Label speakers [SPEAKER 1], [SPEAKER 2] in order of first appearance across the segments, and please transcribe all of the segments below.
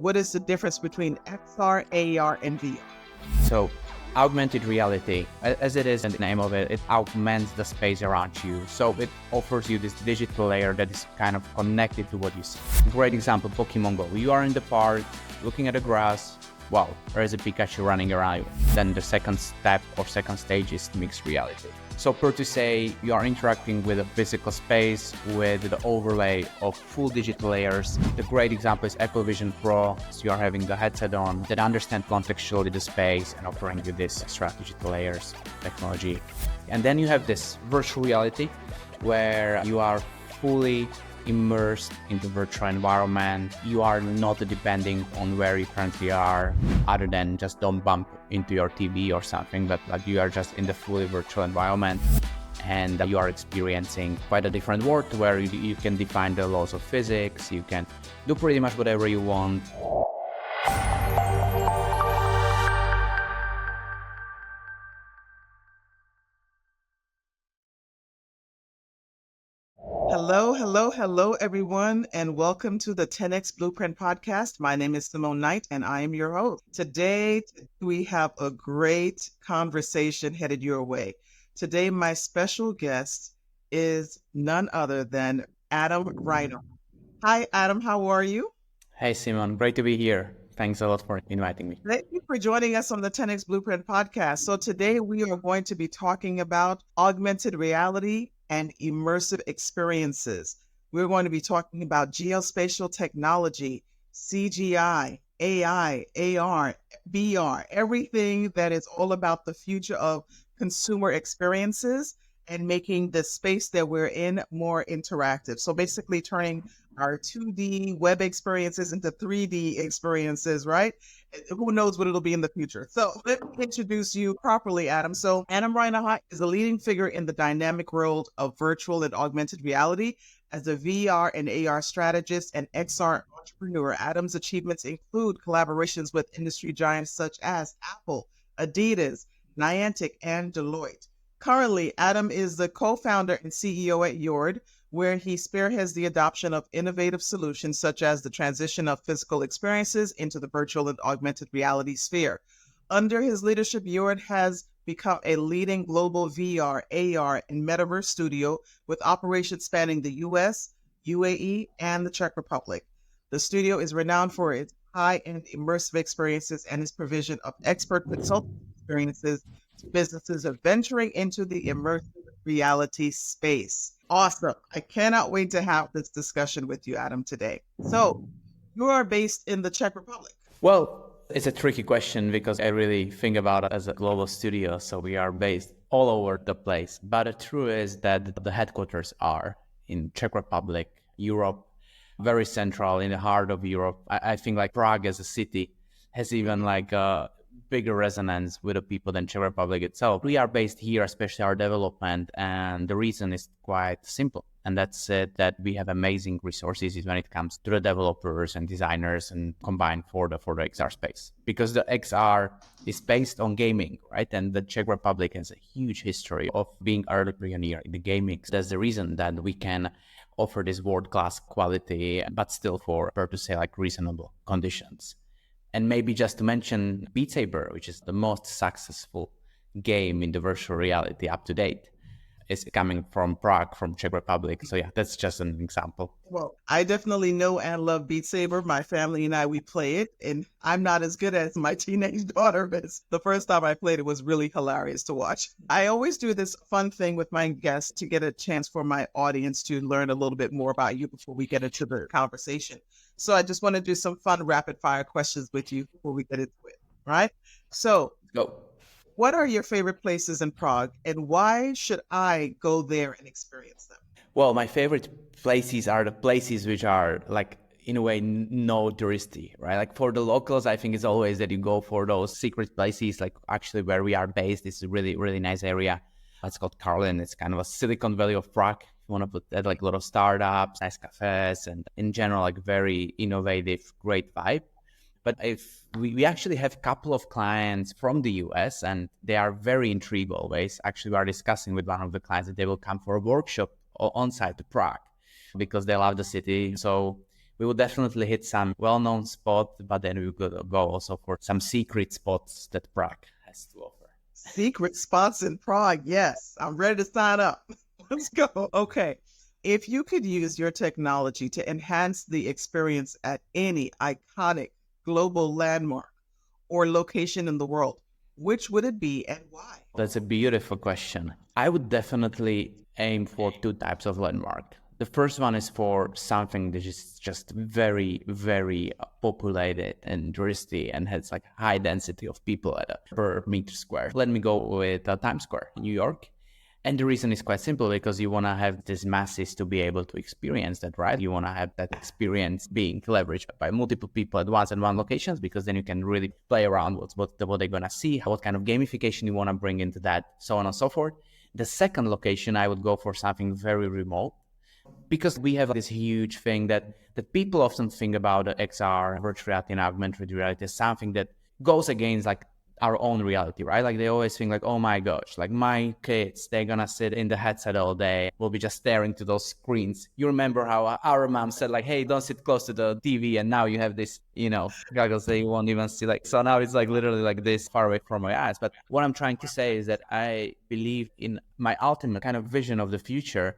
[SPEAKER 1] what is the difference between XR, AR, and VR?
[SPEAKER 2] So augmented reality, as it is in the name of it, it augments the space around you. So it offers you this digital layer that is kind of connected to what you see. Great example, Pokemon Go. You are in the park, looking at the grass. Wow, there is a Pikachu running around. Then the second step or second stage is mixed reality. So per to say, you are interacting with a physical space with the overlay of full digital layers. The great example is Apple Vision Pro. So you are having the headset on that understand contextually the space and offering you this extra digital layers technology. And then you have this virtual reality where you are fully immersed into virtual environment. You are not depending on where you currently are, other than just don't bump into your TV or something, but like you are just in the fully virtual environment and you are experiencing quite a different world where you can define the laws of physics, you can do pretty much whatever you want.
[SPEAKER 1] Hello, everyone, and welcome to the 10X Blueprint Podcast. My name is Simone Knight, and I am your host. Today, we have a great conversation headed your way. Today, my special guest is none other than Adam Rajnoha. Hi, Adam. How are you?
[SPEAKER 2] Hey, Simon. Great to be here. Thanks a lot for inviting me.
[SPEAKER 1] Thank you for joining us on the 10X Blueprint Podcast. So today, we are going to be talking about augmented reality and immersive experiences. We're going to be talking about geospatial technology, CGI, AI, AR, VR, everything that is all about the future of consumer experiences and making the space that we're in more interactive. So basically turning our 2D web experiences into 3D experiences, right? Who knows what it'll be in the future. So let me introduce you properly, Adam. So Adam Rajnoha is a leading figure in the dynamic world of virtual and augmented reality. As a VR and AR strategist and XR entrepreneur, Adam's achievements include collaborations with industry giants such as Apple, Adidas, Niantic, and Deloitte. Currently, Adam is the co-founder and CEO at YORD, where he spearheads the adoption of innovative solutions such as the transition of physical experiences into the virtual and augmented reality sphere. Under his leadership, YORD has become a leading global VR, AR, and Metaverse studio with operations spanning the US, UAE, and the Czech Republic. The studio is renowned for its high-end immersive experiences and its provision of expert consulting experiences to businesses of venturing into the immersive reality space. Awesome. I cannot wait to have this discussion with you, Adam, today. So you are based in the Czech Republic.
[SPEAKER 2] Well, it's a tricky question because I really think about it as a global studio. So we are based all over the place. But the truth is that the headquarters are in Czech Republic, Europe, very central in the heart of Europe. I think like Prague as a city has even like a bigger resonance with the people than Czech Republic itself. We are based here, especially our development, and the reason is quite simple. And that's it, that we have amazing resources when it comes to the developers and designers and combined for the XR space. Because the XR is based on gaming, right? And the Czech Republic has a huge history of being early pioneer in the gaming. So that's the reason that we can offer this world-class quality, but still for, to say, like reasonable conditions. And maybe just to mention Beat Saber, which is the most successful game in the virtual reality up to date, is coming from Prague, from Czech Republic. So yeah, that's just an example.
[SPEAKER 1] Well, I definitely know and love Beat Saber. My family and I, we play it, and I'm not as good as my teenage daughter is. The first time I played it was really hilarious to watch. I always do this fun thing with my guests to get a chance for my audience to learn a little bit more about you before we get into the conversation. So I just want to do some fun rapid fire questions with you before we get into it, right? So
[SPEAKER 2] Go.
[SPEAKER 1] What are your favorite places in Prague, and why should I go there and experience them?
[SPEAKER 2] Well, my favorite places are the places which are like, in a way, no touristy, right? Like for the locals, I think it's always that you go for those secret places, like actually where we are based. It's a really, really nice area. It's called Karlin. It's kind of a Silicon Valley of Prague. You want to put that, like a lot of startups, nice cafes, and in general, like very innovative, great vibe. But if we actually have a couple of clients from the US, and they are very intrigued always. Actually, we are discussing with one of the clients that they will come for a workshop on site to Prague because they love the city. So We will definitely hit some well-known spots, but then we will go also for some secret spots that Prague has to offer.
[SPEAKER 1] Secret spots in Prague. Yes, I'm ready to sign up. Let's go. Okay. If you could use your technology to enhance the experience at any iconic global landmark or location in the world, which would it be and why?
[SPEAKER 2] That's a beautiful question. I would definitely aim for two types of landmark. The first one is for something that is just very, very populated and touristy and has like high density of people at a per meter square. Let me go with Times Square, New York. And the reason is quite simple because you want to have these masses to be able to experience that, right? You want to have that experience being leveraged by multiple people at once in one locations, because then you can really play around with what they're going to see, what kind of gamification you want to bring into that, so on and so forth. The second location, I would go for something very remote, because we have this huge thing that people often think about XR, virtual reality and augmented reality as something that goes against like our own reality, right? Like they always think like, oh my gosh, like my kids, they're gonna sit in the headset all day. We'll be just staring to those screens. You remember how our mom said like, hey, don't sit close to the TV. And now you have this, goggles that you won't even see. Like, so now it's like literally like this far away from my eyes. But what I'm trying to say is that I believe in my ultimate kind of vision of the future.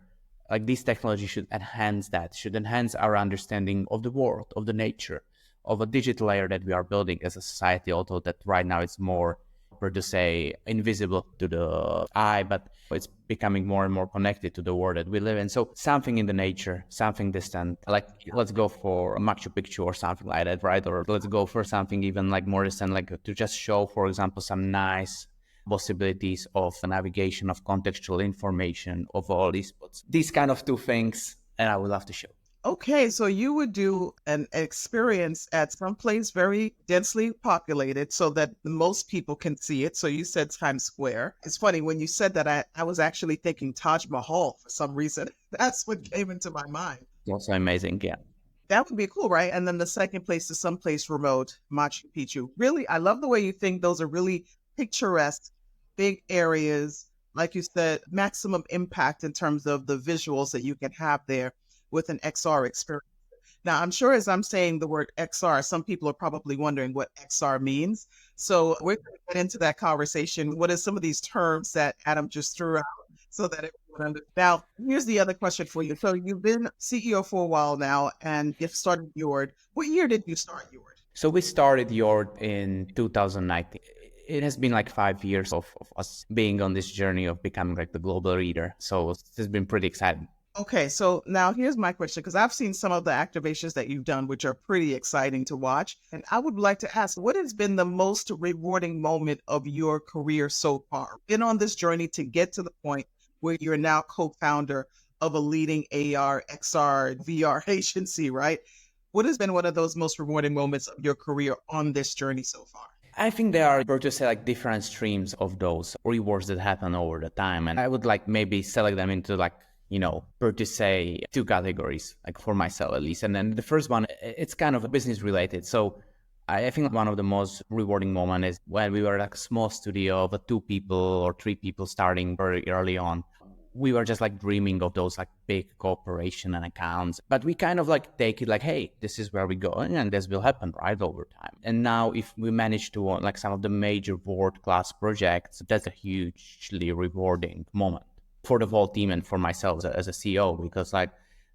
[SPEAKER 2] Like this technology should enhance that, should enhance our understanding of the world, of the nature, of a digital layer that we are building as a society, although that right now it's more, per to say, invisible to the eye, but it's becoming more and more connected to the world that we live in. So something in the nature, something distant, like let's go for a Machu Picchu or something like that, right? Or let's go for something even like more distant, like to just show, for example, some nice possibilities of navigation, of contextual information, of all these spots. These kind of two things, and I would love to show.
[SPEAKER 1] Okay, so you would do an experience at some place very densely populated so that most people can see it. So you said Times Square. It's funny, when you said that, I was actually thinking Taj Mahal for some reason. That's what came into my mind.
[SPEAKER 2] Also amazing, yeah.
[SPEAKER 1] That would be cool, right? And then the second place is someplace remote, Machu Picchu. Really, I love the way you think those are really picturesque, big areas. Like you said, maximum impact in terms of the visuals that you can have there with an XR experience. Now, I'm sure as I'm saying the word XR, some people are probably wondering what XR means. So we're going to get into that conversation. What are some of these terms that Adam just threw out so that everyone understands? Now, here's the other question for you. So you've been CEO for a while now and you've started YORD. What year did you start YORD?
[SPEAKER 2] So we started YORD in 2019. It has been like 5 years of us being on this journey of becoming like the global leader. So it's been pretty exciting.
[SPEAKER 1] Okay, so now here's my question, because I've seen some of the activations that you've done, which are pretty exciting to watch. And I would like to ask, what has been the most rewarding moment of your career so far? Been on this journey to get to the point where you're now co-founder of a leading AR, XR, VR agency, right? What has been one of those most rewarding moments of your career on this journey so far?
[SPEAKER 2] I think there are, per to say, like different streams of those rewards that happen over the time. And I would like maybe select them into like, per to say two categories, like for myself at least. And then the first one, it's kind of business related. So I think one of the most rewarding moments is when we were like a small studio of 2 people or 3 people starting very early on. We were just like dreaming of those like big corporation and accounts, but we kind of like take it like, hey, this is where we're going and this will happen right over time. And now if we manage to like some of the major world-class projects, that's a hugely rewarding moment for the whole team and for myself as a CEO, because like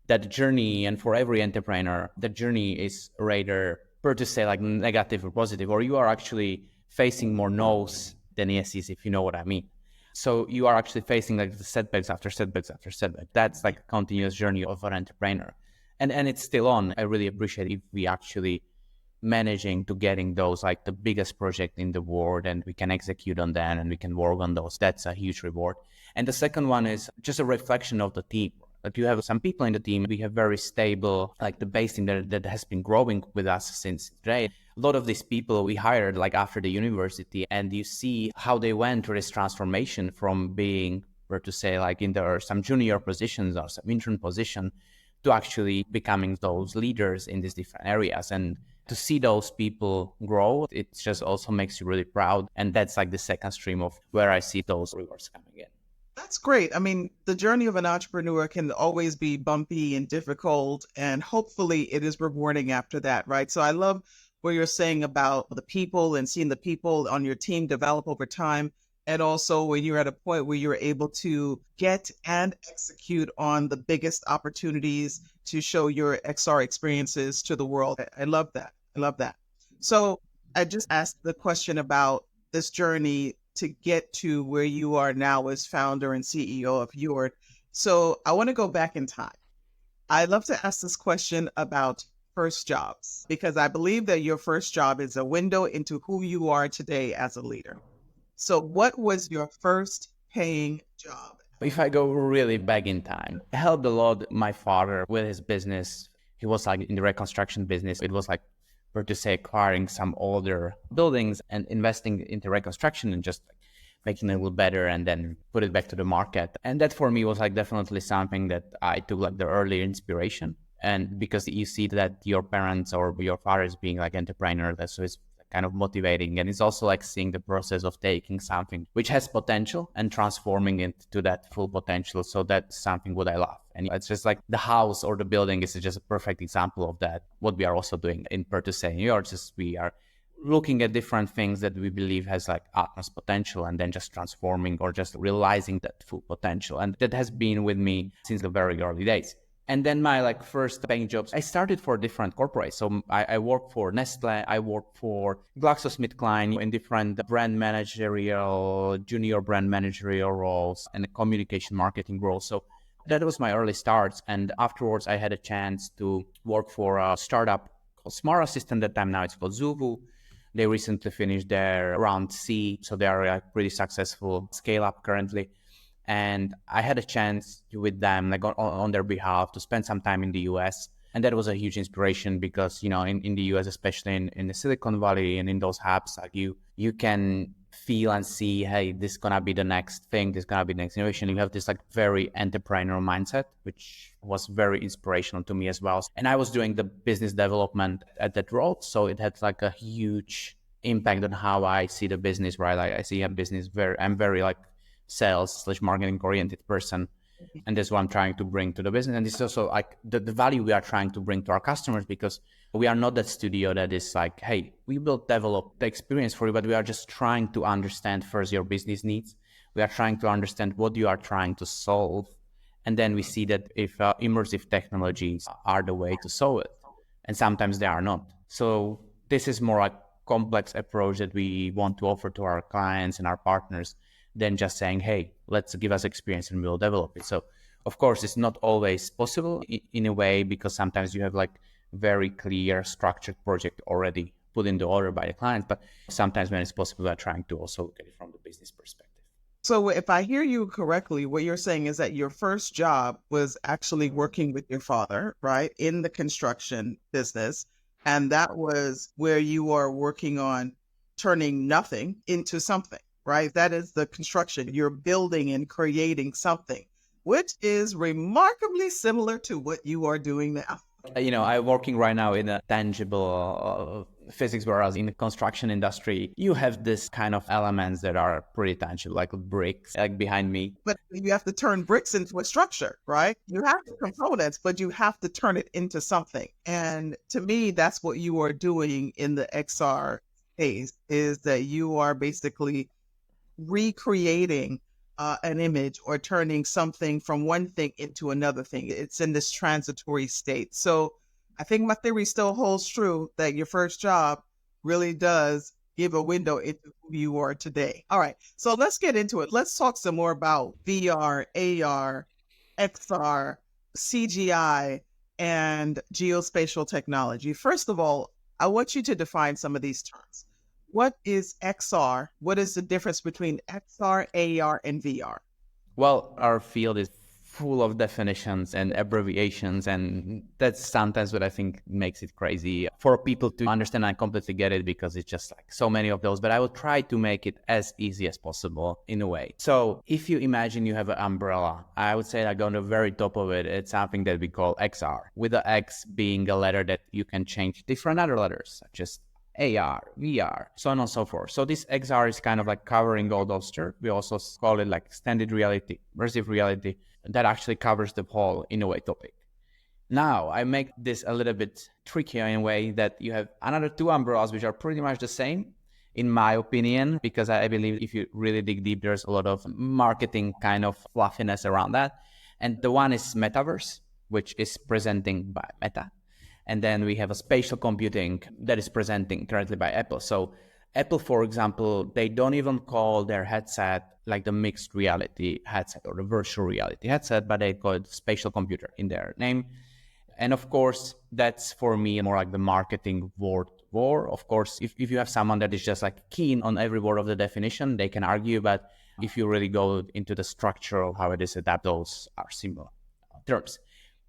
[SPEAKER 2] that journey, and for every entrepreneur, the journey is rather, per to say, like negative or positive, or you are actually facing more no's than yeses, if you know what I mean. So you are actually facing like the setbacks after setbacks after setback. That's like a continuous journey of an entrepreneur. And it's still on. I really appreciate if we actually managing to getting those like the biggest project in the world and we can execute on that and we can work on those. That's a huge reward. And the second one is just a reflection of the team. Like you have some people in the team, we have very stable, like the base team that has been growing with us since today. A lot of these people we hired like after the university, and you see how they went through this transformation from being, or to say, like in their some junior positions or some intern position to actually becoming those leaders in these different areas. And to see those people grow, it just also makes you really proud. And that's like the second stream of where I see those rewards coming in.
[SPEAKER 1] That's great. I mean, the journey of an entrepreneur can always be bumpy and difficult, and hopefully it is rewarding after that, right? So I love what you're saying about the people and seeing the people on your team develop over time. And also when you're at a point where you're able to get and execute on the biggest opportunities to show your XR experiences to the world. I love that. I love that. So I just asked the question about this journey to get to where you are now as founder and CEO of YORD. So I want to go back in time. I love to ask this question about first jobs because I believe that your first job is a window into who you are today as a leader. So what was your first paying job?
[SPEAKER 2] If I go really back in time, I helped a lot my father with his business. He was like in the reconstruction business. It was like, for to say, acquiring some older buildings and investing into reconstruction and just making it a little better and then put it back to the market. And that for me was like definitely something that I took like the early inspiration. And because you see that your parents or your father is being like entrepreneur, that's so it's kind of motivating. And it's also like seeing the process of taking something which has potential and transforming it to that full potential. So that's something what I love. And it's just like the house or the building is just a perfect example of that. What we are also doing in Pertusay New York, just we are looking at different things that we believe has like utmost potential and then just transforming or just realizing that full potential. And that has been with me since the very early days. And then my like first paying jobs, I started for different corporates. So I worked for Nestle, I worked for GlaxoSmithKline in different brand managerial, junior brand managerial roles and communication marketing roles. So that was my early starts. And afterwards, I had a chance to work for a startup called Smart Assistant. At that time now it's called Zuvu. They recently finished their round C. So they are like pretty successful scale up currently. And I had a chance with them, like on their behalf, to spend some time in the US. And that was a huge inspiration because, you know, in the US, especially in the Silicon Valley and in those hubs, like you can feel and see, hey, this is going to be the next thing. This is going to be the next innovation. You have this like very entrepreneurial mindset, which was very inspirational to me as well. And I was doing the business development at that role. So it had like a huge impact on how I see the business, right? Like I see a business I'm very like sales/marketing oriented person. And that's what I'm trying to bring to the business. And this is also like the value we are trying to bring to our customers, because we are not that studio that is like, hey, we will develop the experience for you, but we are just trying to understand first your business needs. We are trying to understand what you are trying to solve. And then we see that if immersive technologies are the way to solve it, and sometimes they are not. So this is more like complex approach that we want to offer to our clients and our partners than just saying, hey, let's give us experience and we'll develop it. So of course, it's not always possible in a way, because sometimes you have like very clear structured project already put into order by the client. But sometimes when it's possible, we're trying to also look at it from the business perspective.
[SPEAKER 1] So if I hear you correctly, what you're saying is that your first job was actually working with your father, right, in the construction business. And that was where you are working on turning nothing into something. Right? That is the construction. You're building and creating something, which is remarkably similar to what you are doing now.
[SPEAKER 2] You know, I'm working right now in a tangible physics, whereas in the construction industry, you have this kind of elements that are pretty tangible, like bricks, like behind me.
[SPEAKER 1] But you have to turn bricks into a structure, right? You have the components, but you have to turn it into something. And to me, that's what you are doing in the XR space, is that you are basically recreating an image or turning something from one thing into another thing. It's in this transitory state. So I think my theory still holds true that your first job really does give a window into who you are today. All right. So let's get into it. Let's talk some more about VR, AR, XR, CGI, and geospatial technology. First of all, I want you to define some of these terms. What is XR? What is the difference between XR, AR, and VR?
[SPEAKER 2] Well, our field is full of definitions and abbreviations, and that's sometimes what I think makes it crazy for people to understand. I completely get it, because it's just like so many of those, but I will try to make it as easy as possible in a way. So if you imagine you have an umbrella, I would say like on the very top of it, it's something that we call XR, with the X being a letter that you can change different other letters, such as AR, VR, so on and so forth. So this XR is kind of like covering all those terms. We also call it like extended reality, immersive reality, that actually covers the whole, in a way, topic. Now, I make this a little bit trickier in a way that you have another two umbrellas, which are pretty much the same, in my opinion, because I believe if you really dig deep, there's a lot of marketing kind of fluffiness around that. And the one is Metaverse, which is presenting by Meta. And then we have a spatial computing that is presenting currently by Apple. So Apple, for example, they don't even call their headset like the mixed reality headset or the virtual reality headset, but they call it spatial computer in their name. And of course, that's for me more like the marketing word war. Of course, if you have someone that is just like keen on every word of the definition, they can argue. But if you really go into the structure of how it is adapted, those are similar terms.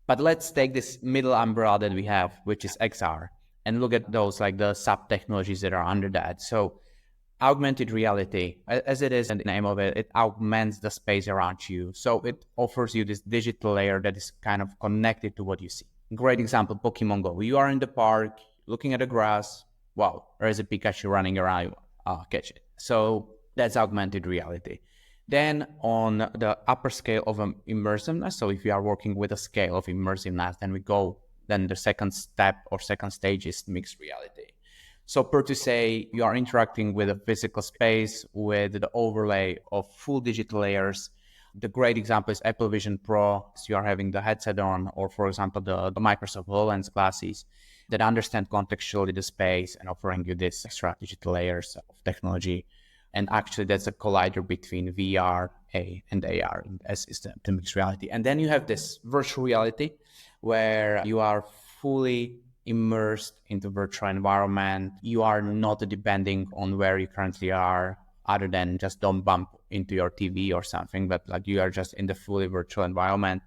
[SPEAKER 2] But let's take this middle umbrella that we have, which is XR, and look at those like the sub technologies that are under that. So augmented reality, as it is in the name of it, it augments the space around you. So it offers you this digital layer that is kind of connected to what you see. Great example, Pokemon Go. You are in the park, looking at the grass. Wow, there is a Pikachu running around. Catch it. So that's augmented reality. Then on the upper scale of immersiveness, so if you are working with a scale of immersiveness, then the second step or second stage is mixed reality. So per to say, you are interacting with a physical space with the overlay of full digital layers. The great example is Apple Vision Pro. So you are having the headset on, or for example, the Microsoft HoloLens glasses that understand contextually the space and offering you this extra digital layers of technology. And actually, that's a collider between VR and AR, as is the mixed reality. And then you have this virtual reality where you are fully immersed into virtual environment. You are not depending on where you currently are, other than just don't bump into your TV or something, but like you are just in the fully virtual environment.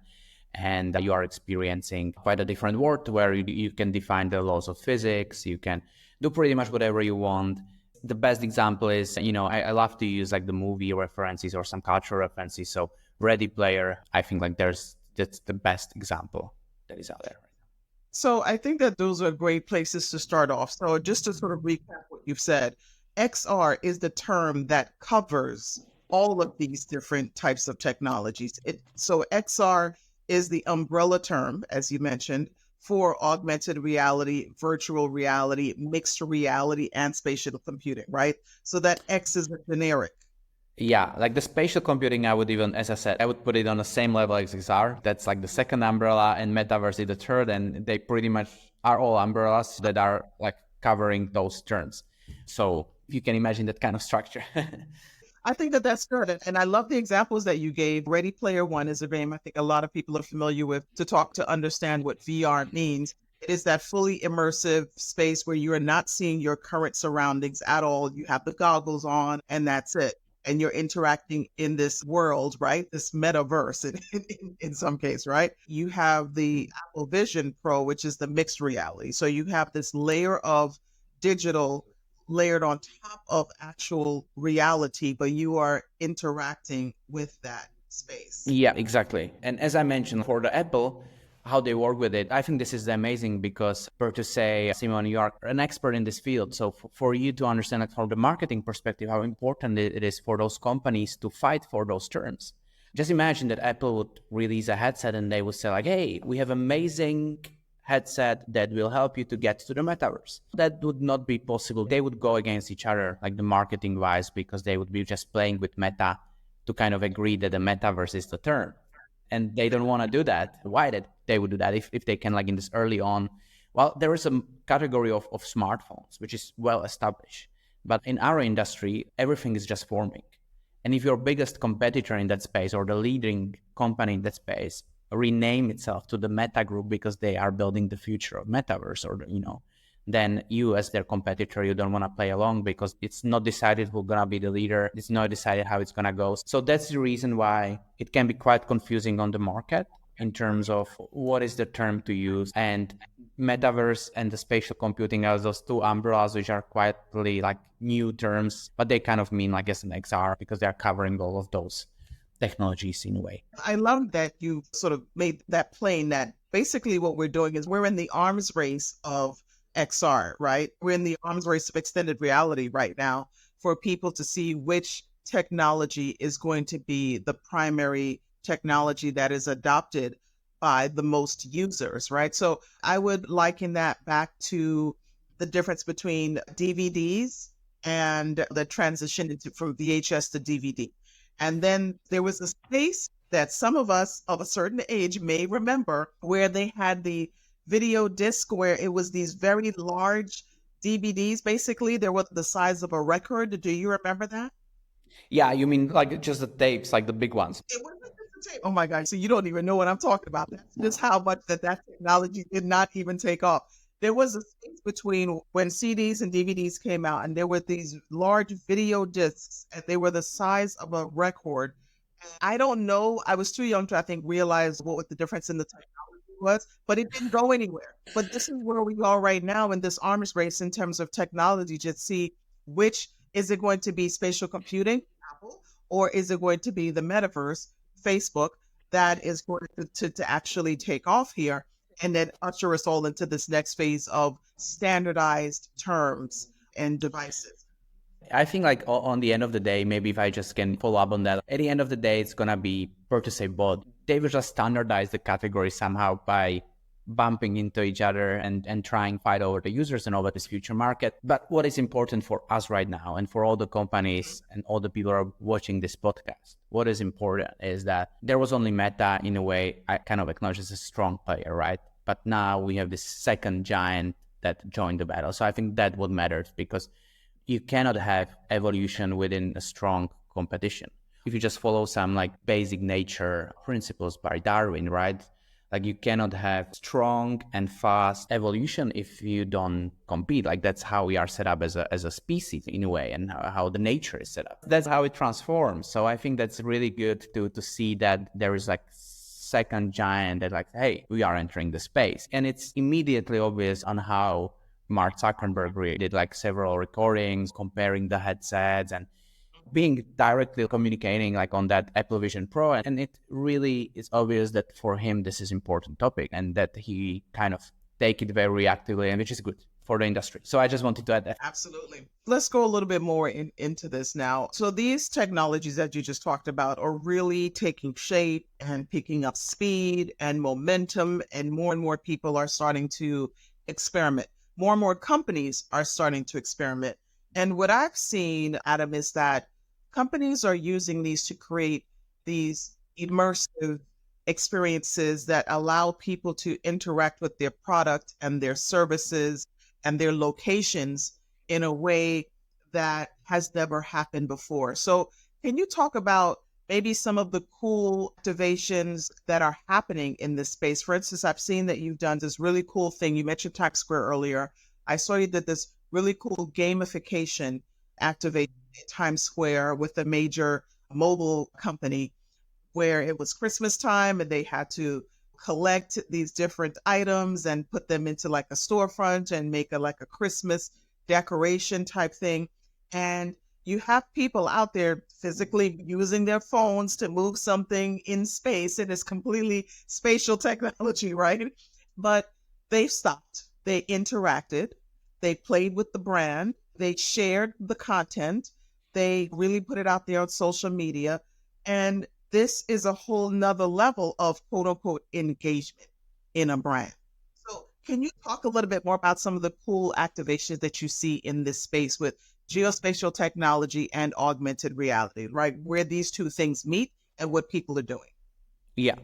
[SPEAKER 2] And you are experiencing quite a different world where you can define the laws of physics. You can do pretty much whatever you want. The best example is, I love to use like the movie references or some cultural references. So Ready Player, I think like that's the best example that is out there.
[SPEAKER 1] So I think that those are great places to start off. So just to sort of recap what you've said, XR is the term that covers all of these different types of technologies. So XR is the umbrella term, as you mentioned, for augmented reality, virtual reality, mixed reality, and spatial computing, right? So that X is a generic.
[SPEAKER 2] Yeah, like the spatial computing, I would even, as I said, I would put it on the same level as XR. That's like the second umbrella, and Metaverse is the third, and they pretty much are all umbrellas that are like covering those terms. So you can imagine that kind of structure.
[SPEAKER 1] I think that that's good. And I love the examples that you gave. Ready Player One is a game I think a lot of people are familiar with to understand what VR means. It is that fully immersive space where you are not seeing your current surroundings at all. You have the goggles on and that's it. And you're interacting in this world, right? This metaverse in some case, right? You have the Apple Vision Pro, which is the mixed reality. So you have this layer of digital layered on top of actual reality, but you are interacting with that space.
[SPEAKER 2] Yeah, exactly. And as I mentioned, for the Apple, how they work with it, I think this is amazing because, per to say, Simone, you are an expert in this field. So for you to understand, like, from the marketing perspective, how important it is for those companies to fight for those terms. Just imagine that Apple would release a headset and they would say like, hey, we have amazing headset that will help you to get to the metaverse. That would not be possible. They would go against each other, like the marketing wise, because they would be just playing with Meta to kind of agree that the metaverse is the term. And they don't want to do that. Why that they would do that if they can, like in this early on? Well, there is a category of smartphones, which is well established. But in our industry, everything is just forming. And if your biggest competitor in that space or the leading company in that space rename itself to the Meta Group because they are building the future of metaverse, or then you as their competitor, you don't want to play along because it's not decided who's gonna be the leader. It's not decided how it's gonna go. So that's the reason why it can be quite confusing on the market in terms of what is the term to use. And metaverse and the spatial computing are those two umbrellas, which are quietly like new terms, but they kind of mean, I guess, an XR because they're covering all of those technologies in a way.
[SPEAKER 1] I love that you sort of made that plain, that basically what we're doing is we're in the arms race of XR, right? We're in the arms race of extended reality right now for people to see which technology is going to be the primary technology that is adopted by the most users, right? So I would liken that back to the difference between DVDs and the transition from VHS to DVD. And then there was a space that some of us of a certain age may remember where they had the video disc where it was these very large DVDs. Basically, they were the size of a record. Do you remember that?
[SPEAKER 2] Yeah, you mean like just the tapes, like the big ones?
[SPEAKER 1] It wasn't just a tape. Oh my gosh. So you don't even know what I'm talking about. That's just how much that technology did not even take off. There was a space between when CDs and DVDs came out, and there were these large video discs, and they were the size of a record. I don't know. I was too young to, I think, realize what the difference in the technology was, but it didn't go anywhere. But this is where we are right now in this arms race in terms of technology to see which is it going to be spatial computing, Apple, or is it going to be the metaverse, Facebook, that is going to actually take off here and then usher us all into this next phase of standardized terms and devices.
[SPEAKER 2] I think like on the end of the day, maybe if I just can follow up on that, at the end of the day, it's going to be purchase a bot. They will just standardize the category somehow by bumping into each other and trying fight over the users and over this future market. But what is important for us right now and for all the companies and all the people who are watching this podcast, what is important is that there was only Meta in a way, I kind of acknowledge as a strong player, right? But now we have this second giant that joined the battle. So I think that what matters because you cannot have evolution within a strong competition. If you just follow some like basic nature principles by Darwin, right? Like you cannot have strong and fast evolution if you don't compete. Like that's how we are set up as a species in a way and how the nature is set up. That's how it transforms. So I think that's really good to see that there is like second giant that like, hey, we are entering the space. And it's immediately obvious on how Mark Zuckerberg did like several recordings comparing the headsets and being directly communicating like on that Apple Vision Pro. And it really is obvious that for him, this is important topic and that he kind of take it very actively and which is good for the industry. So I just wanted to add that.
[SPEAKER 1] Absolutely. Let's go a little bit more into this now. So these technologies that you just talked about are really taking shape and picking up speed and momentum, and more people are starting to experiment. More and more companies are starting to experiment. And what I've seen, Adam, is that companies are using these to create these immersive experiences that allow people to interact with their product and their services and their locations in a way that has never happened before. So can you talk about maybe some of the cool activations that are happening in this space? For instance, I've seen that you've done this really cool thing. You mentioned Times Square earlier. I saw you did this really cool gamification activate in Times Square with a major mobile company where it was Christmas time and they had to collect these different items and put them into like a storefront and make like a Christmas decoration type thing. And you have people out there physically using their phones to move something in space. It is completely spatial technology, right? But they stopped, they interacted, they played with the brand, they shared the content, they really put it out there on social media. And this is a whole nother level of quote unquote engagement in a brand. So can you talk a little bit more about some of the cool activations that you see in this space with geospatial technology and augmented reality, right? Where these two things meet and what people are doing.
[SPEAKER 2] Yeah,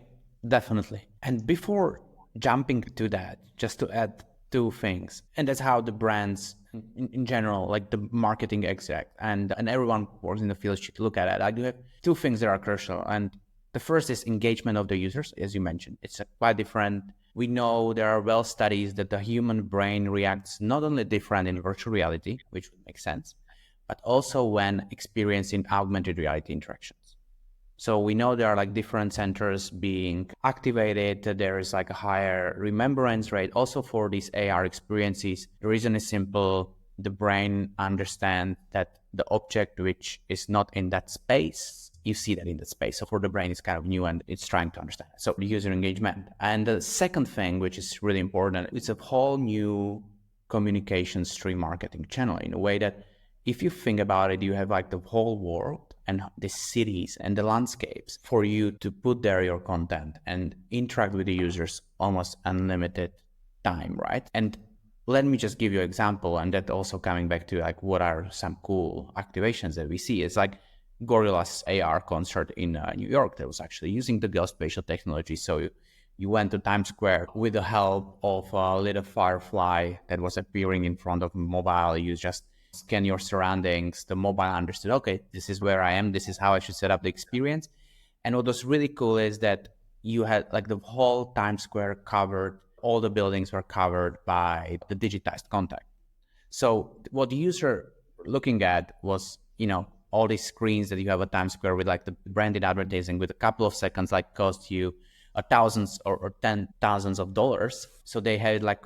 [SPEAKER 2] definitely. And before jumping to that, just to add two things, and that's how the brands in general, like the marketing exec and everyone who works in the field should look at it. I do have two things that are crucial. And the first is engagement of the users, as you mentioned. It's quite different. We know there are well studies that the human brain reacts not only different in virtual reality, which would make sense, but also when experiencing augmented reality interactions. So we know there are like different centers being activated. There is like a higher remembrance rate. Also for these AR experiences, the reason is simple. The brain understands that the object which is not in that space, you see that in the space. So for the brain, it's kind of new and it's trying to understand. So the user engagement. And the second thing, which is really important, it's a whole new communication stream marketing channel in a way that if you think about it, you have like the whole world and the cities and the landscapes for you to put there your content and interact with the users almost unlimited time, right? And let me just give you an example, and that also coming back to like what are some cool activations that we see. It's like Gorillaz AR concert in New York that was actually using the geospatial technology. So you went to Times Square with the help of a little firefly that was appearing in front of mobile. You just scan your surroundings. The mobile understood, okay, this is where I am. This is how I should set up the experience. And what was really cool is that you had like the whole Times Square covered. All the buildings were covered by the digitized content. So what the user looking at was, all these screens that you have at Times Square with like the branded advertising with a couple of seconds, like cost you thousands or 10,000s of dollars. So they had like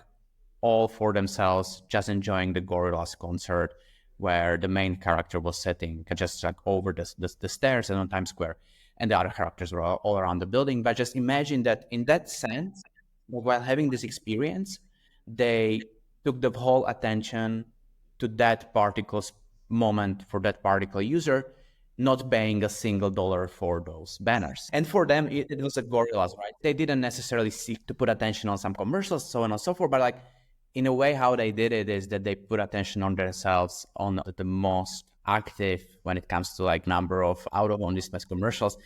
[SPEAKER 2] all for themselves, just enjoying the Gorillaz concert where the main character was sitting just like over the stairs and on Times Square. And the other characters were all around the building. But just imagine that in that sense, while having this experience, they took the whole attention to that particular moment for that particular user, not paying a single dollar for those banners. And for them, it was a Gorillaz, right? They didn't necessarily seek to put attention on some commercials, so on and so forth, but like in a way, how they did it is that they put attention on themselves, on the most active when it comes to like number of out of on display commercials,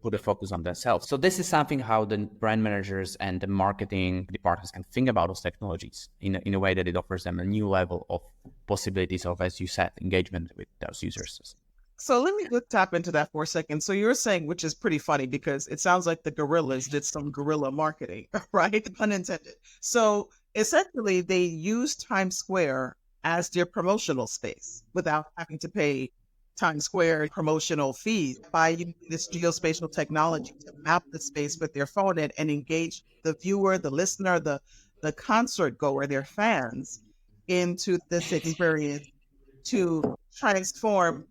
[SPEAKER 2] put a focus on themselves. So this is something how the brand managers and the marketing departments can think about those technologies in a way that it offers them a new level of possibilities of, as you said, engagement with those users.
[SPEAKER 1] So let me just tap into that for a second. So you're saying, which is pretty funny because it sounds like the Gorillaz did some guerrilla marketing, right? Unintended. So essentially they used Times Square as their promotional space without having to pay Times Square promotional fees by using this geospatial technology to map the space with their phone and engage the viewer, the listener, the concert goer, their fans into this experience to transform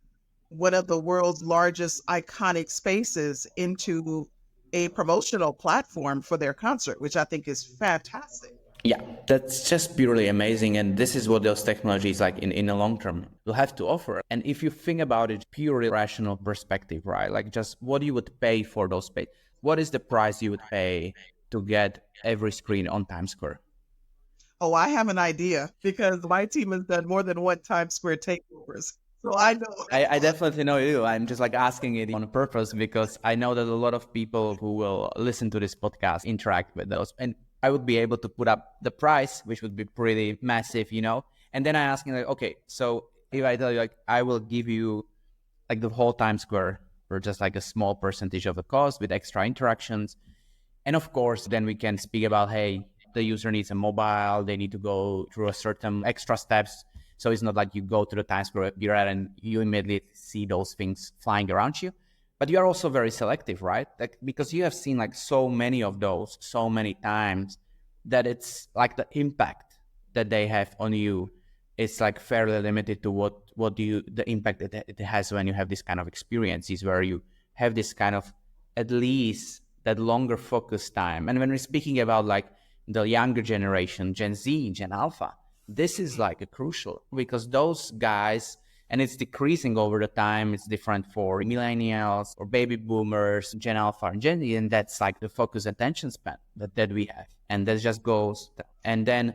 [SPEAKER 1] one of the world's largest iconic spaces into a promotional platform for their concert, which I think is fantastic.
[SPEAKER 2] Yeah, that's just purely amazing. And this is what those technologies like in the long term will have to offer. And if you think about it, purely rational perspective, right? Like just what you would pay for those space. What is the price you would pay to get every screen on Times Square?
[SPEAKER 1] Oh, I have an idea because my team has done more than one Times Square takeovers. So I know.
[SPEAKER 2] I definitely know you. I'm just like asking it on purpose because I know that a lot of people who will listen to this podcast interact with those. And I would be able to put up the price, which would be pretty massive, And then I ask him like, okay, so if I tell you like, I will give you like the whole Times Square for just like a small percentage of the cost with extra interactions. And of course, then we can speak about, hey, the user needs a mobile, they need to go through a certain extra steps. So it's not like you go to the Times Square and you immediately see those things flying around you. But you are also very selective, right? Like, because you have seen like so many of those so many times that it's like the impact that they have on you is like fairly limited to the impact that it has when you have this kind of experiences where you have this kind of at least that longer focus time. And when we're speaking about like the younger generation, Gen Z, Gen Alpha, this is like a crucial because those guys, and it's decreasing over the time. It's different for millennials or baby boomers, Gen Alpha and Gen Z, and that's like the focus attention span that we have. And that just goes. And then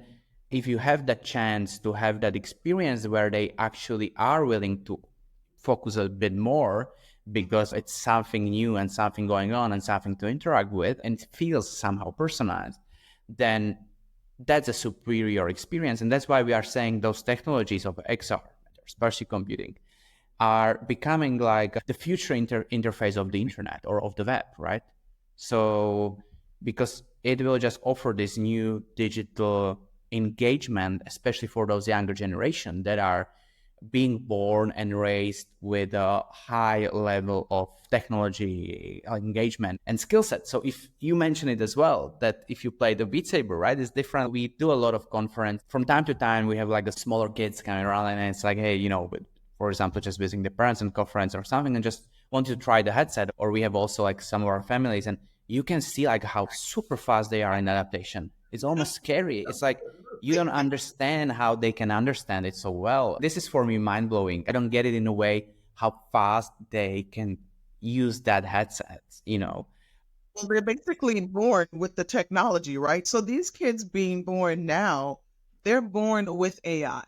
[SPEAKER 2] if you have that chance to have that experience where they actually are willing to focus a bit more because it's something new and something going on and something to interact with and it feels somehow personalized, then that's a superior experience. And that's why we are saying those technologies of XR, spatial computing, are becoming like the future interface of the internet or of the web, right? So because it will just offer this new digital engagement, especially for those younger generation that are being born and raised with a high level of technology engagement and skill set. So if you mention it as well, that if you play the Beat Saber, right, it's different. We do a lot of conference. From time to time, we have like the smaller kids coming around and it's like, hey, for example, just visiting the parents in conference or something and just want to try the headset. Or we have also like some of our families and you can see like how super fast they are in adaptation. It's almost scary. It's like you don't understand how they can understand it so well. This is for me mind blowing. I don't get it in a way how fast they can use that headset, you know.
[SPEAKER 1] Well, they're basically born with the technology, right? So these kids being born now, they're born with AI.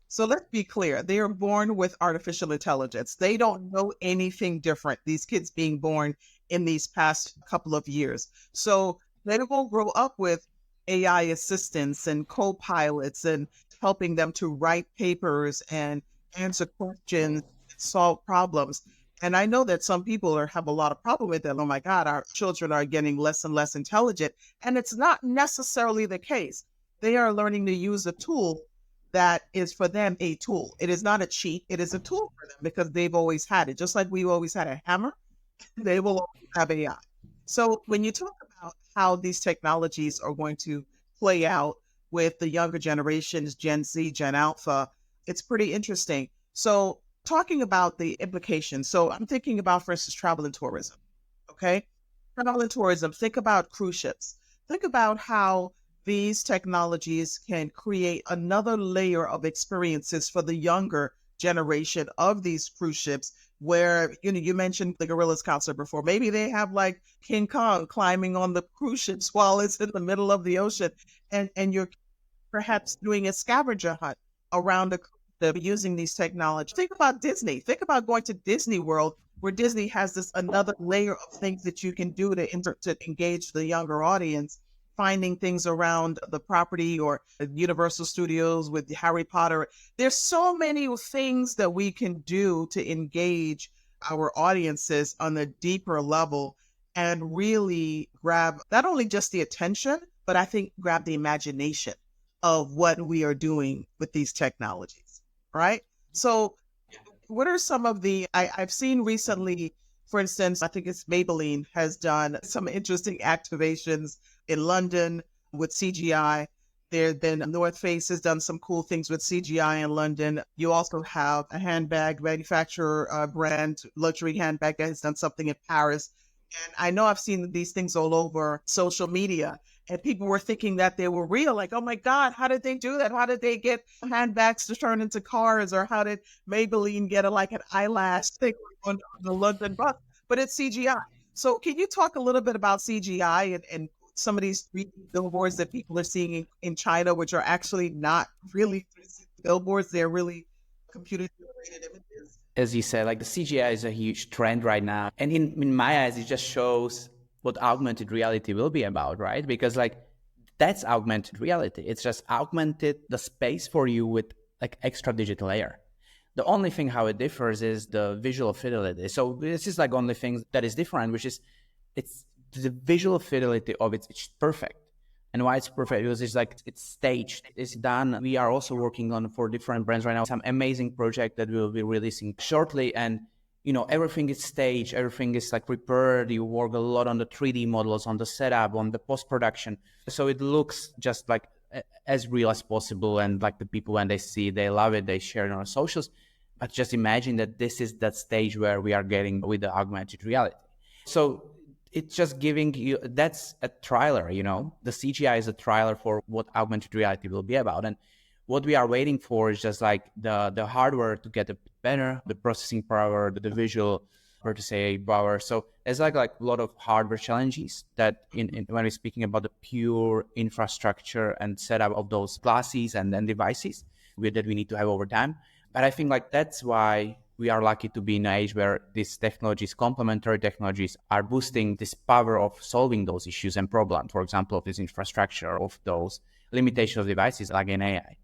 [SPEAKER 1] So let's be clear, they are born with artificial intelligence. They don't know anything different, these kids being born in these past couple of years. So they will grow up with AI assistants and co-pilots and helping them to write papers and answer questions, solve problems. And I know that some people have a lot of problem with that. Oh my God, our children are getting less and less intelligent. And it's not necessarily the case. They are learning to use a tool that is for them a tool. It is not a cheat. It is a tool for them because they've always had it. Just like we always had a hammer, they will always have AI. So when you talk about how these technologies are going to play out with the younger generations, Gen Z, Gen Alpha, it's pretty interesting. So talking about the implications. So I'm thinking about, for instance, travel and tourism. Okay. Travel and tourism. Think about cruise ships. Think about how these technologies can create another layer of experiences for the younger generation of these cruise ships where, you know, you mentioned the Gorillaz concert before. Maybe they have like King Kong climbing on the cruise ships while it's in the middle of the ocean, and you're perhaps doing a scavenger hunt around using these technologies. Think about Disney. Think about going to Disney World, where Disney has this another layer of things that you can do to engage the younger audience, finding things around the property, or Universal Studios with Harry Potter. There's so many things that we can do to engage our audiences on a deeper level and really grab not only just the attention, but I think grab the imagination of what we are doing with these technologies, right? So what are some of I've seen recently, for instance, I think it's Maybelline has done some interesting activations in London with CGI. There have been North Face has done some cool things with CGI in London. You also have a handbag manufacturer brand, luxury handbag, that has done something in Paris. And I know I've seen these things all over social media, and people were thinking that they were real. Like, oh my God, how did they do that? How did they get handbags to turn into cars? Or how did Maybelline get like an eyelash thing on the London bus? But it's CGI. So can you talk a little bit about CGI and some of these 3D billboards that people are seeing in China, which are actually not really 3D billboards? They're really computer generated images.
[SPEAKER 2] As you said, like the CGI is a huge trend right now. And in my eyes, it just shows what augmented reality will be about, right? Because like that's augmented reality. It's just augmented the space for you with like extra digital layer. The only thing how it differs is the visual fidelity. So this is like only thing that is different, which is it's the visual fidelity of it. It's perfect. And why it's perfect? Because it's like it's staged, it's done. We are also working on for different brands right now, some amazing project that we'll be releasing shortly. And you know, everything is staged, everything is like prepared. You work a lot on the 3D models, on the setup, on the post-production. So it looks just like as real as possible. And like the people, when they see, they love it, they share it on our socials. But just imagine that this is that stage where we are getting with the augmented reality. So it's just giving you, that's a trailer, you know, the CGI is a trailer for what augmented reality will be about. And what we are waiting for is just like the hardware to get a bit better, the processing power, the visual, or to say power. So there's like a lot of hardware challenges that in when we're speaking about the pure infrastructure and setup of those glasses and then devices that we need to have over time. But I think like that's why we are lucky to be in an age where these technologies, complementary technologies, are boosting this power of solving those issues and problems, for example, of this infrastructure, of those limitations of devices like an AI.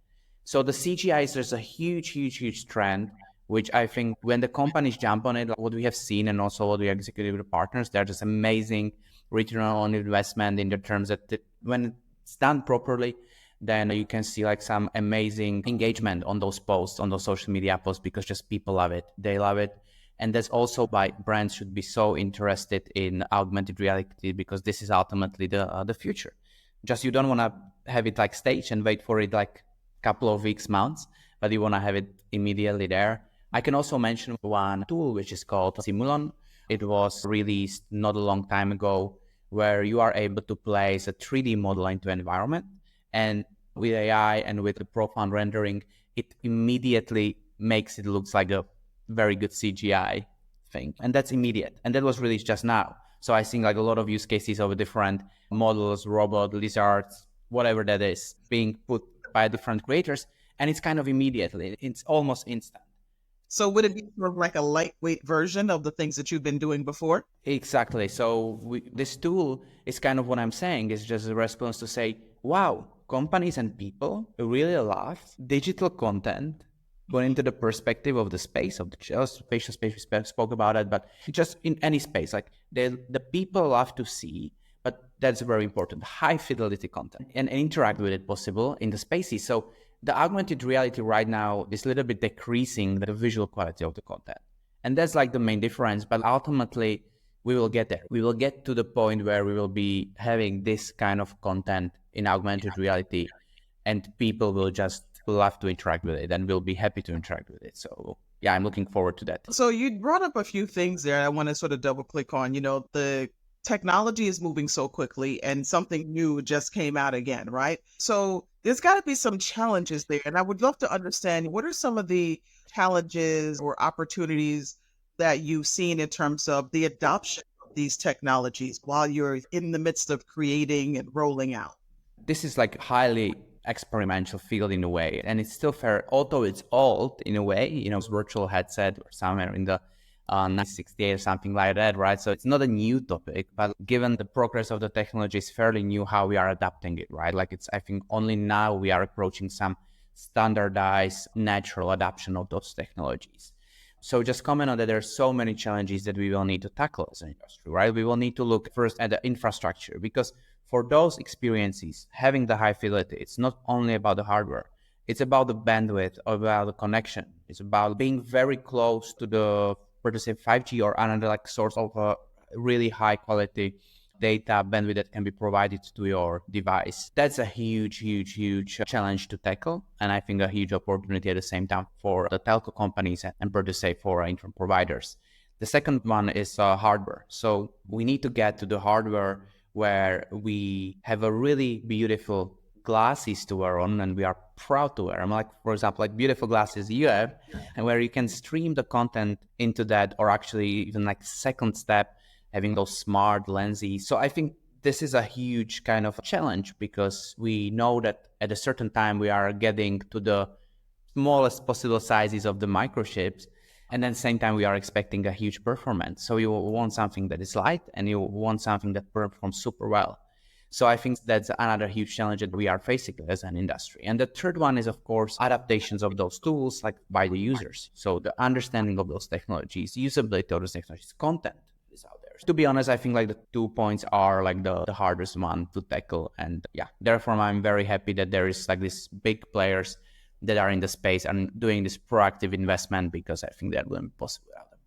[SPEAKER 2] So the CGI is there's a huge trend, which I think when the companies jump on it, like what we have seen and also what we execute with partners, they're just amazing return on investment in the terms that when it's done properly, then you can see like some amazing engagement on those posts, on those social media posts, because just people love it. They love it. And that's also why brands should be so interested in augmented reality, because this is ultimately the future. Just you don't want to have it like staged and wait for it like a couple of weeks, months, but you want to have it immediately there. I can also mention one tool which is called Simulon. It was released not a long time ago, where you are able to place a 3D model into environment. And with AI and with the profound rendering, it immediately makes it looks like a very good CGI thing. And that's immediate. And that was released just now. So I think like a lot of use cases of different models, robot, lizards, whatever that is, being put by different creators. And it's kind of immediately, it's almost instant.
[SPEAKER 1] So would it be sort of like a lightweight version of the things that you've been doing before?
[SPEAKER 2] Exactly. So this tool is kind of what I'm saying is just a response to say, wow, companies and people really love digital content going into the perspective of the space, of the geospatial space. We spoke about it, but just in any space, like the people love to see, but that's very important, high fidelity content and interact with it possible in the spaces. So the augmented reality right now is a little bit decreasing the visual quality of the content. And that's like the main difference. But ultimately, we will get there. We will get to the point where we will be having this kind of content in augmented reality, and people will just love to interact with it and will be happy to interact with it. So yeah, I'm looking forward to that.
[SPEAKER 1] So you brought up a few things there I want to sort of double click on. The technology is moving so quickly and something new just came out again, right? So there's got to be some challenges there. And I would love to understand what are some of the challenges or opportunities that you've seen in terms of the adoption of these technologies while you're in the midst of creating and rolling out?
[SPEAKER 2] This is like highly experimental field in a way, and it's still fair, although it's old in a way, it's virtual headset or somewhere in the 1968 or something like that, right? So it's not a new topic, but given the progress of the technology, it's fairly new how we are adapting it, right? Like I think only now we are approaching some standardized natural adoption of those technologies. So just comment on that, there are so many challenges that we will need to tackle as an industry, right? We will need to look first at the infrastructure, because for those experiences, having the high fidelity, it's not only about the hardware, it's about the bandwidth, about the connection. It's about being very close to the, for to say 5G or another like source of really high quality data bandwidth that can be provided to your device. That's a huge challenge to tackle. And I think a huge opportunity at the same time for the telco companies and per se for internet providers. The second one is hardware. So we need to get to the hardware where we have a really beautiful glasses to wear on and we are proud to wear them. Like, for example, like beautiful glasses you have, and where you can stream the content into that, or actually even like second step, having those smart lenses. So I think this is a huge kind of challenge, because we know that at a certain time we are getting to the smallest possible sizes of the microchips, and then same time we are expecting a huge performance. So you want something that is light and you want something that performs super well. So I think that's another huge challenge that we are facing as an industry. And the third one is, of course, adaptations of those tools like by the users. So the understanding of those technologies, usability of those technologies, content is out there. To be honest, I think like the 2 points are like the hardest one to tackle. And yeah, therefore I'm very happy that there is like these big players that are in the space and doing this proactive investment, because I think that wouldn't be possible without them.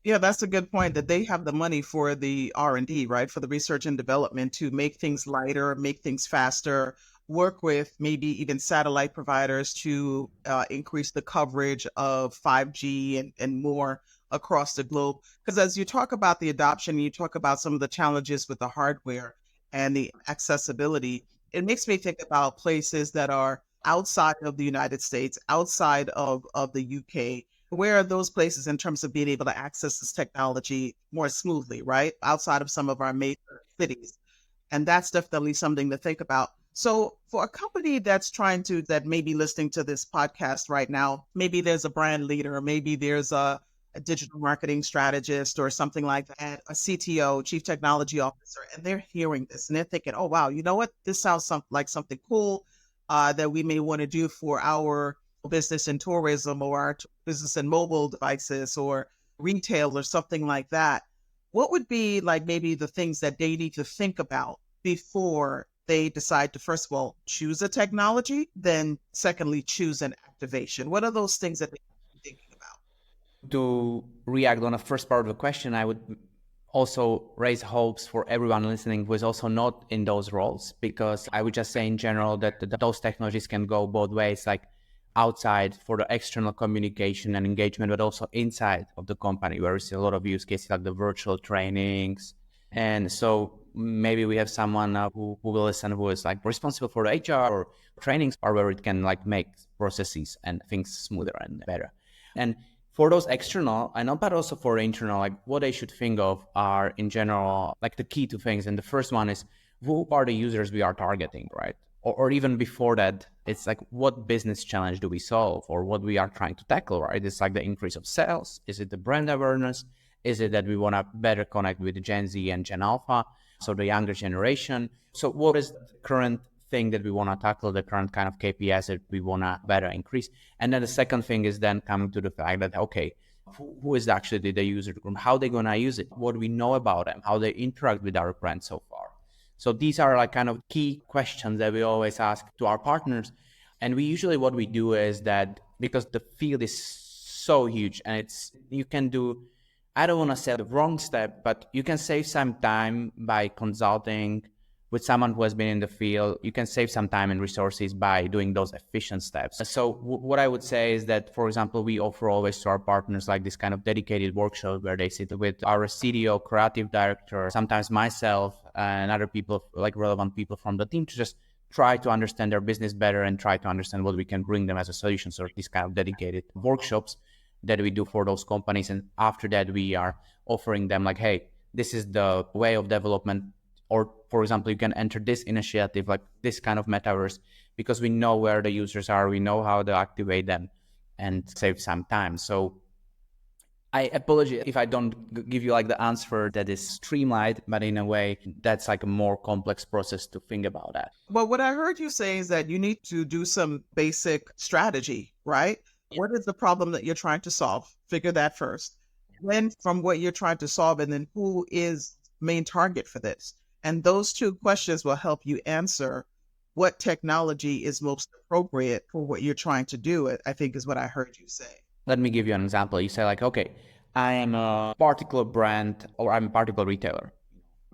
[SPEAKER 1] Yeah, that's a good point that they have the money for the R&D, right? For the research and development to make things lighter, make things faster, work with maybe even satellite providers to increase the coverage of 5G and more across the globe. Because as you talk about the adoption, you talk about some of the challenges with the hardware and the accessibility, it makes me think about places that are outside of the United States, outside of the UK. Where are those places in terms of being able to access this technology more smoothly, right? Outside of some of our major cities. And that's definitely something to think about. So for a company that may be listening to this podcast right now, maybe there's a brand leader, maybe there's a digital marketing strategist or something like that, a CTO, chief technology officer, and they're hearing this and they're thinking, oh, wow, you know what? This sounds like something cool that we may want to do for our business in tourism or our business in mobile devices or retail or something like that. What would be like maybe the things that they need to think about before they decide to, first of all, choose a technology, then secondly, choose an activation? What are those things that they should be thinking about?
[SPEAKER 2] To react on the first part of the question, I would also raise hopes for everyone listening who is also not in those roles, because I would just say in general that those technologies can go both ways, like outside for the external communication and engagement, but also inside of the company, where we see a lot of use cases like the virtual trainings And so maybe we have someone who will listen, who is like responsible for the HR or trainings, or where it can like make processes and things smoother and better. And for those external, I know, but also for internal, like what they should think of are in general, like the key two things. And the first one is, who are the users we are targeting, right? Or even before that, it's like, what business challenge do we solve, or what we are trying to tackle, right? It's like the increase of sales. Is it the brand awareness? Is it that we want to better connect with the Gen Z and Gen Alpha, so the younger generation? So what is the current thing that we want to tackle, the current kind of KPIs that we want to better increase? And then the second thing is then coming to the fact that, okay, who is actually the user group? How they going to use it? What do we know about them? How they interact with our brand so far? So these are like kind of key questions that we always ask to our partners. And we usually, what we do is that, because the field is so huge and you can do, I don't want to say the wrong step, but you can save some time by consulting with someone who has been in the field. You can save some time and resources by doing those efficient steps. So what I would say is that, for example, we offer always to our partners like this kind of dedicated workshop where they sit with our CDO, creative director, sometimes myself and other people, like relevant people from the team, to just try to understand their business better and try to understand what we can bring them as a solution. So these kind of dedicated workshops that we do for those companies. And after that, we are offering them like, hey, this is the way of development. Or, for example, you can enter this initiative, like this kind of metaverse, because we know where the users are, we know how to activate them and save some time. So I apologize if I don't give you like the answer that is streamlined, but in a way that's like a more complex process to think about that.
[SPEAKER 1] Well, what I heard you say is that you need to do some basic strategy, right? What is the problem that you're trying to solve? Figure that first. Then from what you're trying to solve, and then who is main target for this? And those two questions will help you answer what technology is most appropriate for what you're trying to do, I think is what I heard you say.
[SPEAKER 2] Let me give you an example. You say like, okay, I am a particular brand or I'm a particular retailer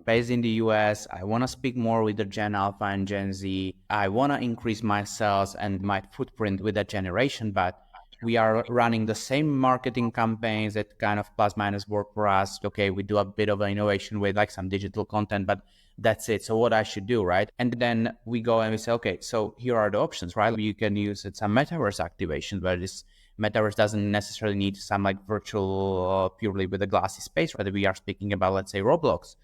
[SPEAKER 2] based in the US. I want to speak more with the Gen Alpha and Gen Z. I want to increase my sales and my footprint with that generation, but we are running the same marketing campaigns that kind of plus minus work for us. Okay, we do a bit of innovation with like some digital content, but that's it. So what I should do, right? And then we go and we say, okay, so here are the options, right? You can use some metaverse activation, where this metaverse doesn't necessarily need some like virtual purely with a glassy space, right? We are speaking about, let's say, Roblox.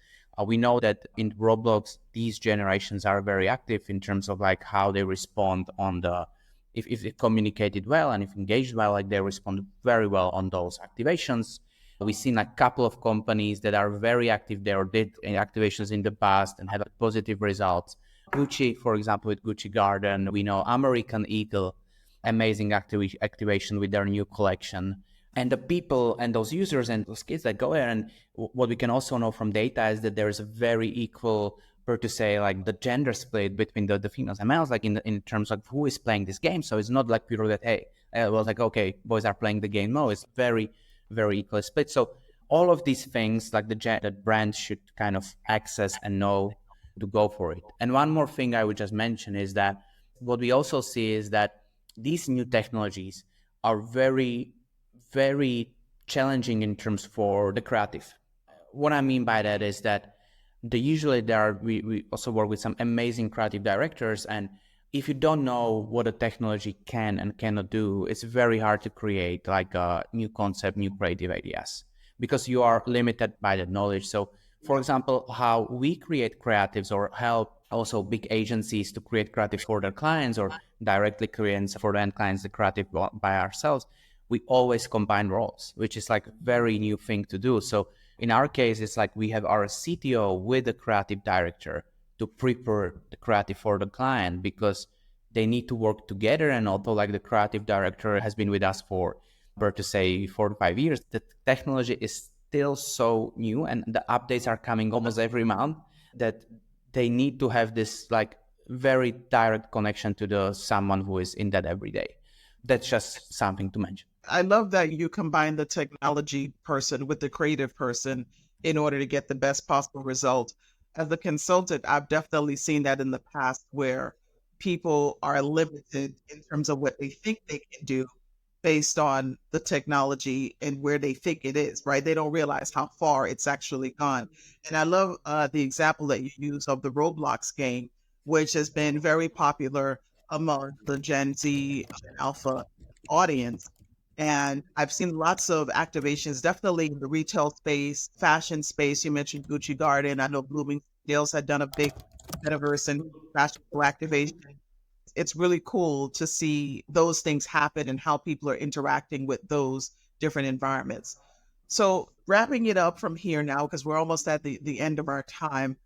[SPEAKER 2] We know that in Roblox, these generations are very active in terms of like how they respond on the, if they communicated well and if engaged well, like they respond very well on those activations. We've seen a couple of companies that are very active there or did activations in the past and had positive results. Gucci, for example, with Gucci Garden. We know American Eagle, amazing activation with their new collection. And the people and those users and those kids that go there, and what we can also know from data is that there is a very equal, per to say, like the gender split between the females and males, like in terms of who is playing this game. So it's not like purely that, hey, well, like, okay, boys are playing the game. No, it's very, very equal split. So all of these things, like the brand should kind of access and know to go for it. And one more thing I would just mention is that what we also see is that these new technologies are very, very challenging in terms for the creative. What I mean by that is that we also work with some amazing creative directors, and if you don't know what a technology can and cannot do, it's very hard to create like a new concept, new creative ideas, because you are limited by the knowledge. So for example, how we create creatives or help also big agencies to create creatives for their clients or directly create for the end clients the creative by ourselves, we always combine roles, which is like a very new thing to do. So in our case, it's like we have our CTO with the creative director to prepare the creative for the client, because they need to work together. And also like the creative director has been with us for to say 4 to 5 years. The technology is still so new and the updates are coming almost every month, that they need to have this like very direct connection to the someone who is in that every day. That's just something to mention.
[SPEAKER 1] I love that you combine the technology person with the creative person in order to get the best possible result. As a consultant, I've definitely seen that in the past where people are limited in terms of what they think they can do based on the technology and where they think it is, right? They don't realize how far it's actually gone. And I love the example that you use of the Roblox game, which has been very popular among the Gen Z Alpha audience. And I've seen lots of activations, definitely in the retail space, fashion space. You mentioned Gucci Garden. I know Bloomingdale's had done a big Metaverse and fashion activation. It's really cool to see those things happen and how people are interacting with those different environments. So wrapping it up from here now, because we're almost at the end of our time,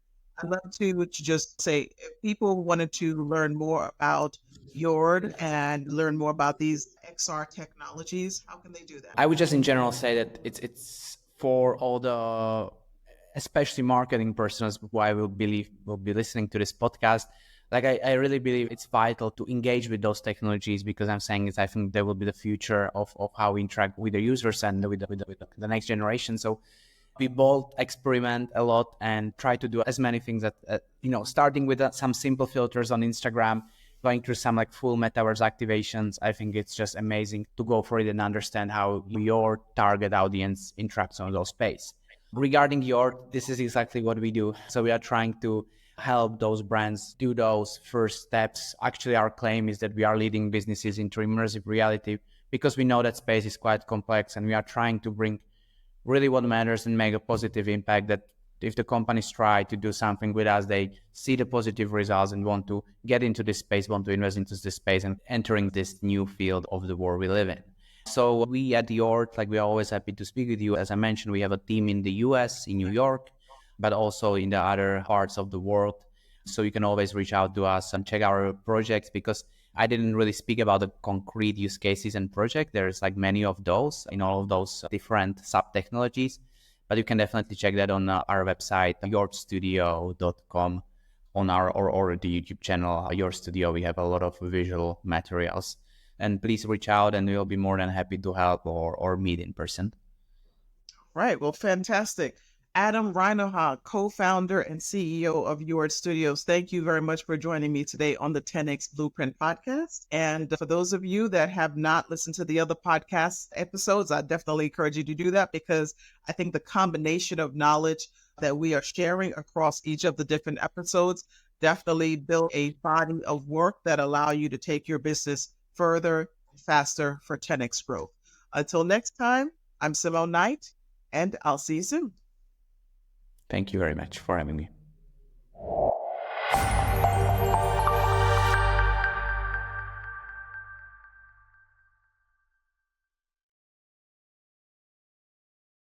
[SPEAKER 1] I'd love to just say if people wanted to learn more about YORD and learn more about these XR technologies, how can they do that?
[SPEAKER 2] I would just in general say that it's for all the especially marketing persons who I will believe will be listening to this podcast. Like I really believe it's vital to engage with those technologies, because I'm saying is I think they will be the future of how we interact with the users and with the next generation. So we both experiment a lot and try to do as many things that, starting with some simple filters on Instagram, going through some like full metaverse activations. I think it's just amazing to go for it and understand how your target audience interacts on those space. Regarding this is exactly what we do. So we are trying to help those brands do those first steps. Actually, our claim is that we are leading businesses into immersive reality, because we know that space is quite complex, and we are trying to bring really what matters and make a positive impact, that if the companies try to do something with us, they see the positive results and want to get into this space, want to invest into this space and entering this new field of the world we live in. So we at YORD, we're always happy to speak with you. As I mentioned, we have a team in the US, in New York, but also in the other parts of the world. So you can always reach out to us and check our projects, because I didn't really speak about the concrete use cases and project. There's many of those in all of those different sub technologies, but you can definitely check that on our website, yordstudio.com, on our or the YouTube channel, Your Studio. We have a lot of visual materials, and please reach out and we'll be more than happy to help or meet in person.
[SPEAKER 1] Right. Well, fantastic. Adam Rajnoha, co-founder and CEO of YORD Studios. Thank you very much for joining me today on the 10X Blueprint podcast. And for those of you that have not listened to the other podcast episodes, I definitely encourage you to do that, because I think the combination of knowledge that we are sharing across each of the different episodes definitely build a body of work that allow you to take your business further, faster for 10X growth. Until next time, I'm Simone Knight, and I'll see you soon.
[SPEAKER 2] Thank you very much for having me.